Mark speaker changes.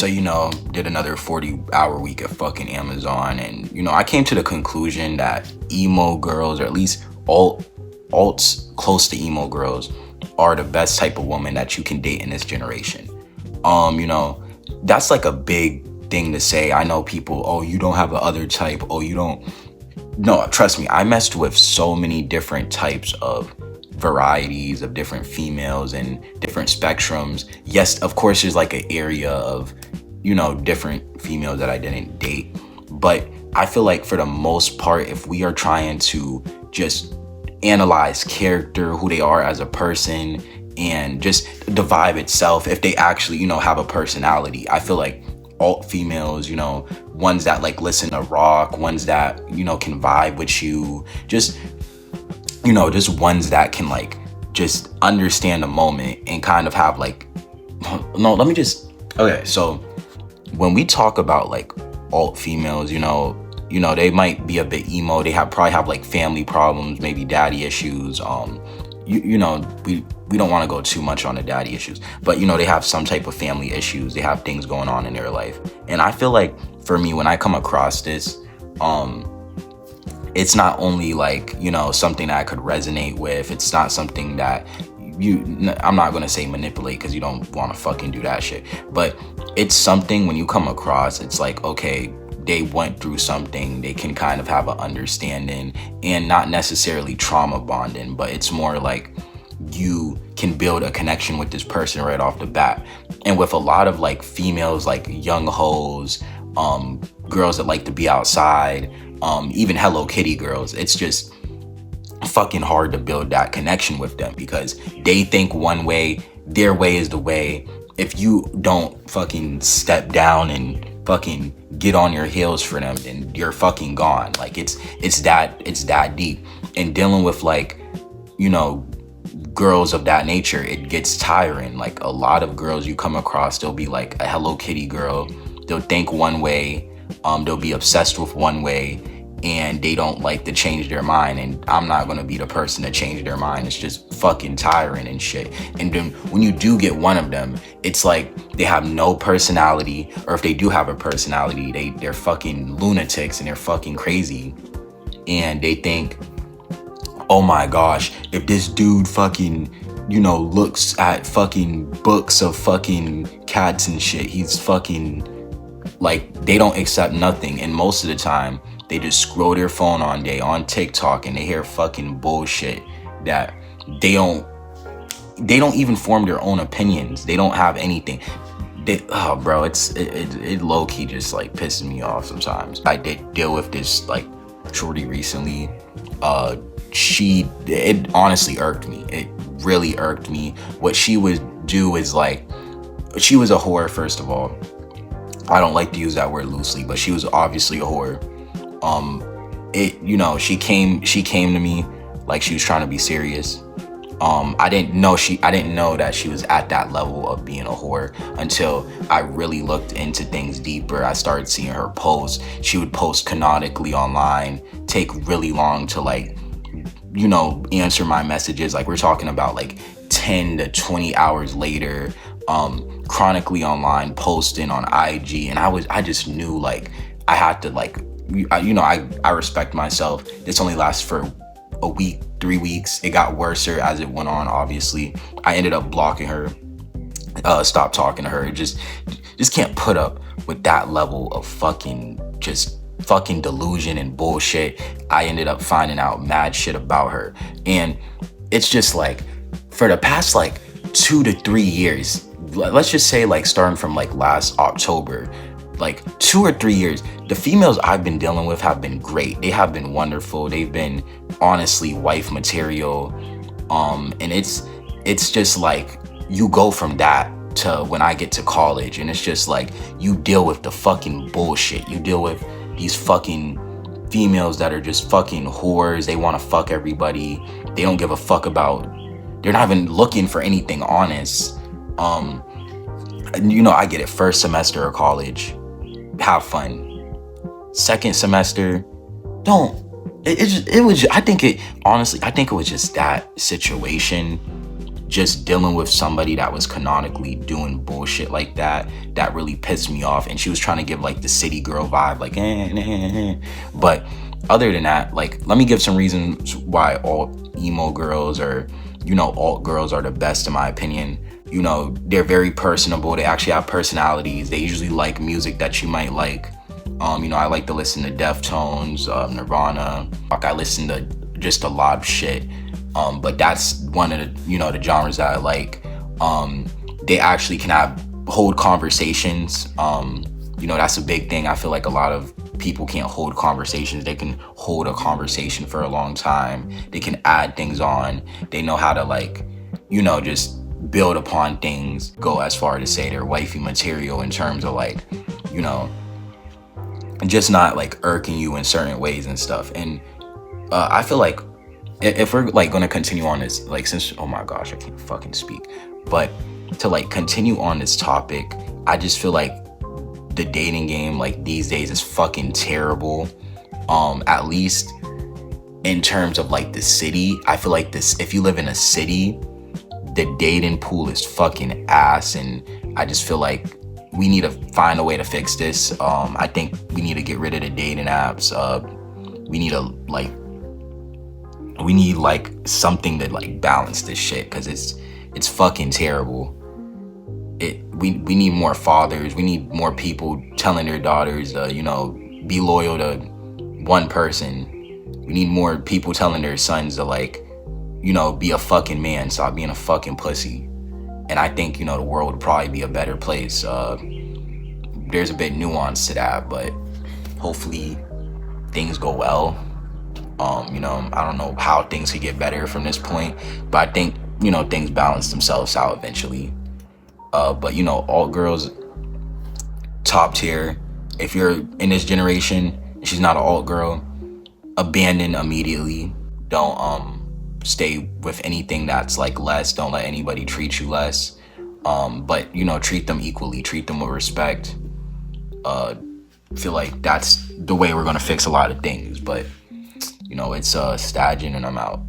Speaker 1: So, did another 40-hour week at fucking Amazon. And, I came to the conclusion that emo girls, or at least alts close to emo girls, are the best type of woman that you can date in this generation. That's like a big thing to say. I know people, oh, you don't have a other type. Oh, you don't. No, trust me, I messed with so many different types of varieties of different females and different spectrums. Yes, of course, there's like an area of, different females that I didn't date. But I feel like for the most part, if we are trying to just analyze character, who they are as a person, and just the vibe itself, if they actually, have a personality, I feel like alt females, ones that like listen to rock, ones that, can vibe with you, just ones that can like just understand the moment and kind of have like, no, let me just, okay. So when we talk about like alt females, they might be a bit emo. They probably have like family problems, maybe daddy issues. We don't want to go too much on the daddy issues, but they have some type of family issues. They have things going on in their life. And I feel like for me, when I come across this, it's not only like, something that I could resonate with. It's not something that I'm not going to say manipulate, because you don't want to fucking do that shit. But it's something when you come across, it's like, okay, they went through something. They can kind of have an understanding, and not necessarily trauma bonding, but it's more like you can build a connection with this person right off the bat. And with a lot of like females, like young hoes, girls that like to be outside, even Hello Kitty girls, it's just fucking hard to build that connection with them, because they think one way, their way is the way. If you don't fucking step down and fucking get on your heels for them, then you're fucking gone. Like it's that deep. And dealing with like, girls of that nature, it gets tiring. Like a lot of girls you come across, they'll be like a Hello Kitty girl. They'll think one way, they'll be obsessed with one way, and they don't like to change their mind. And I'm not gonna be the person to change their mind. It's just fucking tiring and shit. And then when you do get one of them, it's like they have no personality, or if they do have a personality, they're fucking lunatics and they're fucking crazy. And they think, oh my gosh, if this dude fucking, looks at fucking books of fucking cats and shit, he's fucking, like, they don't accept nothing. And most of the time, they just scroll their phone all day on TikTok, and they hear fucking bullshit that they don't even form their own opinions. They don't have anything. It low key just like pisses me off sometimes. I did deal with this like shorty recently. It honestly irked me. It really irked me. What she would do is like, she was a whore, first of all. I don't like to use that word loosely, but she was obviously a whore. She came to me like she was trying to be serious. I didn't know that she was at that level of being a whore until I really looked into things deeper. I started seeing her post. She would post canonically online, take really long to like, answer my messages. Like we're talking about like 10 to 20 hours later, chronically online, posting on IG. And I just knew like I had to like, I respect myself. This only lasts for a week, 3 weeks. It got worse as it went on, obviously. I ended up blocking her, stopped talking to her. Just can't put up with that level of fucking delusion and bullshit. I ended up finding out mad shit about her. And it's just like, for the past like 2 to 3 years, let's just say like starting from like last October, like 2 or 3 years, the females I've been dealing with have been great. They have been wonderful. They've been honestly wife material. And it's just like, you go from that to when I get to college, and it's just like, you deal with the fucking bullshit. You deal with these fucking females that are just fucking whores. They want to fuck everybody. They don't give a fuck about, they're not even looking for anything honest. I get it. First semester of college, have fun. Second semester, don't. I think it was just that situation just dealing with somebody that was canonically doing bullshit like that really pissed me off. And she was trying to give like the city girl vibe, like but other than that, like, let me give some reasons why all emo girls or, you know, alt girls are the best in my opinion. You know, they're very personable. They actually have personalities. They usually like music that you might like. You know, I like to listen to Deftones, Nirvana. Like, I listen to just a lot of shit. But that's one of the, you know, the genres that I like. They actually can hold conversations. You know, that's a big thing. I feel like a lot of people can't hold conversations. They can hold a conversation for a long time. They can add things on. They know how to, like, you know, just build upon things, go as far to say they're wifey material in terms of, like, you know, just not like irking you in certain ways and stuff. And I feel like if we're like going to continue on this, like, since, oh my gosh, I can't fucking speak, but to like continue on this topic, I just feel like the dating game like these days is fucking terrible. At least in terms of like the city, I feel like this, if you live in a city, the dating pool is fucking ass. And I just feel like we need to find a way to fix this. I think we need to get rid of the dating apps. We need like something to like balance this shit, because it's fucking terrible. We need more fathers. We need more people telling their daughters, you know, be loyal to one person. We need more people telling their sons to, like, you know, be a fucking man, stop being a fucking pussy. And I think, you know, the world would probably be a better place. There's a bit nuance to that, but hopefully things go well. You know, I don't know how things could get better from this point, but I think, you know, things balance themselves out eventually. But, you know, all girls, top tier. If you're in this generation and she's not an alt girl, abandon immediately. Don't stay with anything that's like less. Don't let anybody treat you less. But, you know, treat them equally. Treat them with respect. Feel like that's the way we're gonna fix a lot of things. But, you know, it's Stagen, and I'm out.